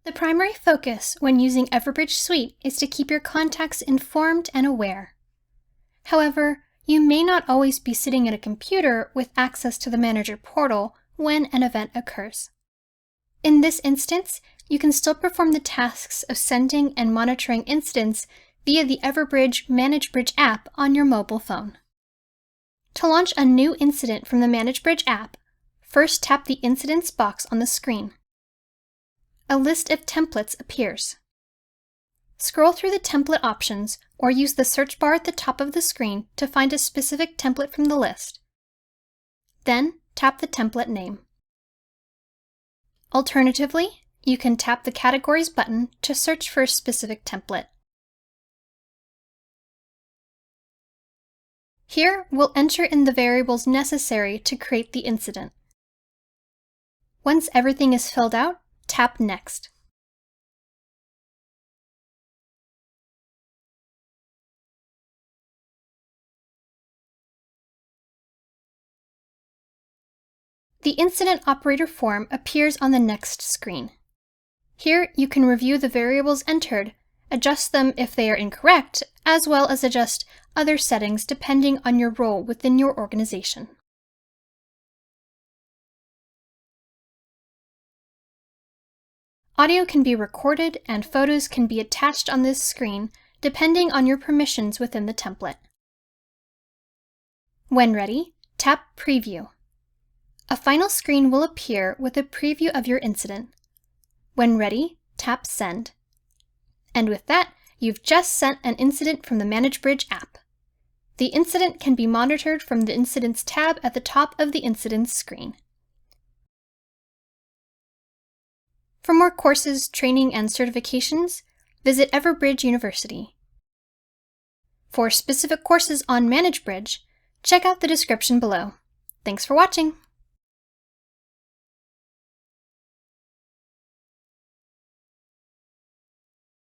The primary focus when using Everbridge Suite is to keep your contacts informed and aware. However, you may not always be sitting at a computer with access to the Manager portal when an event occurs. In this instance, you can still perform the tasks of sending and monitoring incidents via the Everbridge ManageBridge app on your mobile phone. To launch a new incident from the ManageBridge app, first tap the Incidents box on the screen. A list of templates appears. Scroll through the template options or use the search bar at the top of the screen to find a specific template from the list. Then tap the template name. Alternatively, you can tap the Categories button to search for a specific template. Here, we'll enter in the variables necessary to create the incident. Once everything is filled out, tap Next. The incident operator form appears on the next screen. Here, you can review the variables entered, adjust them if they are incorrect, as well as adjust other settings depending on your role within your organization. Audio can be recorded and photos can be attached on this screen depending on your permissions within the template. When ready, tap Preview. A final screen will appear with a preview of your incident. When ready, tap Send. And with that, you've just sent an incident from the ManageBridge app. The incident can be monitored from the Incidents tab at the top of the Incidents screen. For more courses, training, and certifications, visit Everbridge University. For specific courses on ManageBridge, check out the description below. Thanks for watching!